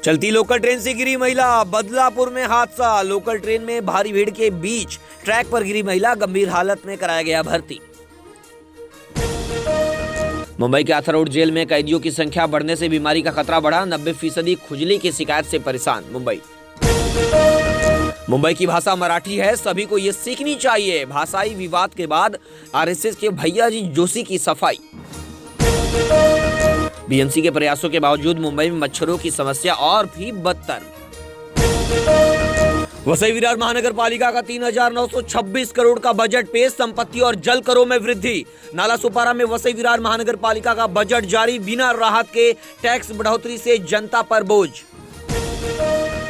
चलती local train से गिरी महिला, बदलापुर में हादसा। लोकल ट्रेन में भारी भीड़ के बीच ट्रैक पर गिरी महिला, गंभीर हालत में कराया गया भर्ती। मुंबई के आर्थर रोड जेल में कैदियों की संख्या बढ़ने से बीमारी का खतरा बढ़ा। 90% खुजली की शिकायत से परेशान। मुंबई की भाषा मराठी है, सभी को ये सीखनी चाहिए। भाषाई विवाद के बाद आरएसएस के भैया जी जोशी की सफाई। बीएमसी के प्रयासों के बावजूद मुंबई में मच्छरों की समस्या और भी बदतर। वसई विरार महानगर पालिका का 3,926 करोड़ का बजट पेश। संपत्ति और जल करों में वृद्धि। नाला सुपारा में वसई विरार महानगर पालिका का बजट जारी। बिना राहत के टैक्स बढ़ोतरी से जनता पर बोझ।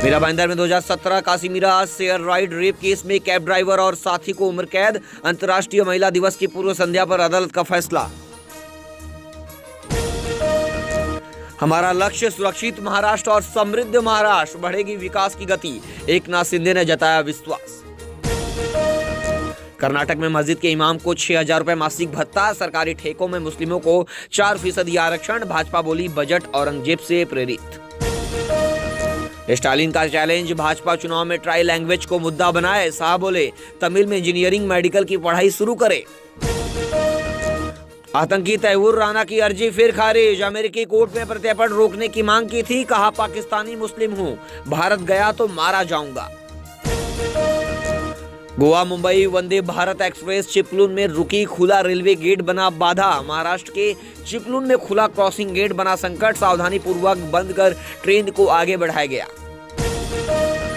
मीरा भाईंदर में 2017 Kashimira share ride rape case में कैब ड्राइवर और साथी को उम्र कैद। अंतर्राष्ट्रीय महिला दिवस की पूर्व संध्या पर अदालत का फैसला। हमारा लक्ष्य सुरक्षित महाराष्ट्र और समृद्ध महाराष्ट्र, बढ़ेगी विकास की गति, एकनाथ शिंदे ने जताया विश्वास। कर्नाटक में मस्जिद के इमाम को 6,000 रुपए मासिक भत्ता। सरकारी ठेकों में मुस्लिमों को 4% आरक्षण। भाजपा बोली बजट औरंगजेब से प्रेरित। स्टालिन का चैलेंज, भाजपा चुनाव में ट्राई लैंग्वेज को मुद्दा बनाए। शाह बोले तमिल में इंजीनियरिंग मेडिकल की पढ़ाई शुरू करे। आतंकी तैमूर राना की अर्जी फिर खारिज। अमेरिकी कोर्ट में प्रत्यर्पण रोकने की मांग की थी, कहा पाकिस्तानी मुस्लिम हूं, भारत गया तो मारा जाऊंगा। गोवा मुंबई वंदे भारत एक्सप्रेस चिपलून में रुकी, खुला रेलवे गेट बना बाधा। महाराष्ट्र के चिपलून में खुला क्रॉसिंग गेट बना संकट। सावधानी पूर्वक बंद कर ट्रेन को आगे बढ़ाया गया।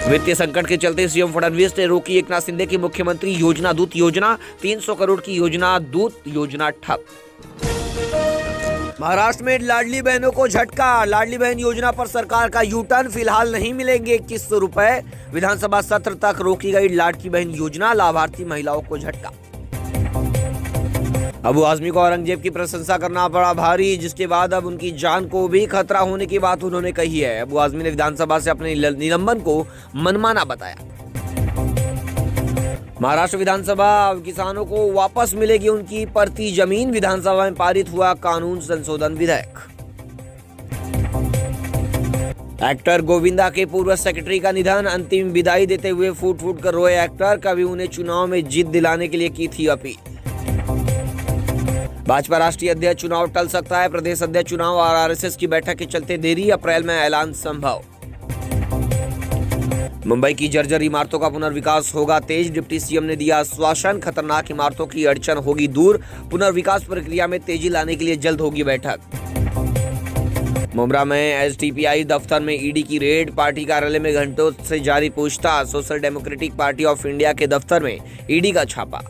वित्तीय संकट के चलते सीएम फडणवीस ने रोकी एकनाथ शिंदे की मुख्यमंत्री योजना दूत योजना। 300 करोड़ की योजना दूत योजना ठप। महाराष्ट्र में लाडली बहनों को झटका। लाडली बहन योजना पर सरकार का यू टर्न, फिलहाल नहीं मिलेंगे 2100 रुपए। विधानसभा सत्र तक रोकी गई लाडली बहन योजना, लाभार्थी महिलाओं को झटका। अबू आजमी को औरंगजेब की प्रशंसा करना पड़ा भारी, जिसके बाद अब उनकी जान को भी खतरा होने की बात उन्होंने कही है। अबू आजमी ने विधानसभा से अपने निलंबन को मनमाना बताया। महाराष्ट्र विधानसभा, किसानों को वापस मिलेगी उनकी परती जमीन। विधानसभा में पारित हुआ कानून संशोधन विधेयक। एक्टर गोविंदा के पूर्व सेक्रेटरी का निधन, अंतिम विदाई देते हुए फूट फूट कर रोए एक्टर। कभी उन्हें चुनाव में जीत दिलाने के लिए की थी अपील। भाजपा राष्ट्रीय अध्यक्ष चुनाव टल सकता है। प्रदेश अध्यक्ष चुनाव और आरएसएस की बैठक के चलते देरी, अप्रैल में ऐलान संभव। मुंबई की जर्जर इमारतों का पुनर्विकास होगा तेज, डिप्टी सीएम ने दिया आश्वासन। खतरनाक इमारतों की अड़चन होगी दूर। पुनर्विकास प्रक्रिया में तेजी लाने के लिए जल्द होगी बैठक। मुंब्रा में एसडीपीआई दफ्तर में ईडी की रेड। पार्टी कार्यालय में घंटों से जारी पूछताछ। Social democratic party of India के दफ्तर में ईडी का छापा।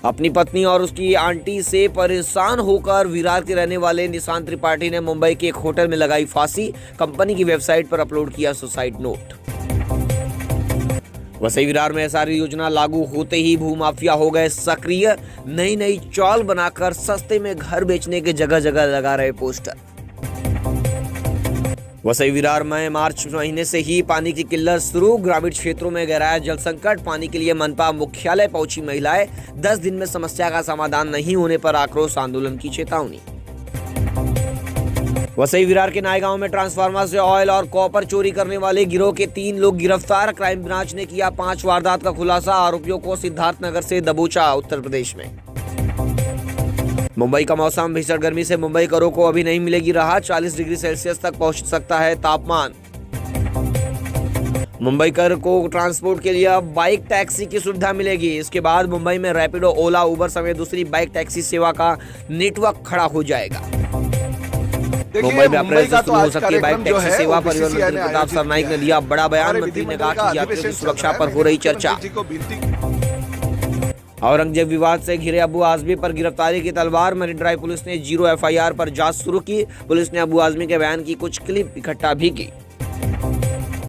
अपनी पत्नी और उसकी आंटी से परेशान होकर विरार के रहने वाले निशांत त्रिपाठी ने मुंबई के एक होटल में लगाई फांसी। कंपनी की वेबसाइट पर अपलोड किया सुसाइड नोट। वसई विरार में एसआर योजना लागू होते ही भूमाफिया हो गए सक्रिय। नई नई चौल बनाकर सस्ते में घर बेचने के जगह जगह लगा रहे पोस्टर। वसई विरार में मार्च महीने से ही पानी की किल्लत शुरू। ग्रामीण क्षेत्रों में गहराया जल संकट। पानी के लिए मनपा मुख्यालय पहुंची महिलाएं। 10 दिन में समस्या का समाधान नहीं होने पर आक्रोश आंदोलन की चेतावनी। वसई विरार के नायगांव में ट्रांसफार्मर से ऑयल और कॉपर चोरी करने वाले गिरोह के 3 लोग गिरफ्तार। क्राइम ब्रांच ने किया 5 वारदात का खुलासा। आरोपियों को सिद्धार्थनगर से दबोचा, उत्तर प्रदेश में। मुंबई का मौसम, भीषण गर्मी से मुंबई करों को अभी नहीं मिलेगी राहत। 40 डिग्री सेल्सियस तक पहुंच सकता है तापमान। मुंबई कर को ट्रांसपोर्ट के लिए अब बाइक टैक्सी की सुविधा मिलेगी। इसके बाद मुंबई में रैपिडो, ओला, उबर समेत दूसरी बाइक टैक्सी सेवा का नेटवर्क खड़ा हो जाएगा। मुंबई में अप्रैल से शुरू हो सकती है बाइक टैक्सी सेवा। परिवहन मंत्री प्रताप सरनाईक ने दिया बड़ा बयान। मंत्री ने कहा कि यात्रियों की सुरक्षा पर हो रही चर्चा। औरंगजेब विवाद से घिरे अबू आजमी पर गिरफ्तारी की तलवार। मरीन ड्राइव पुलिस ने 0 एफआईआर पर जांच शुरू की। पुलिस ने अबू आजमी के बयान की कुछ क्लिप इकट्ठा भी की।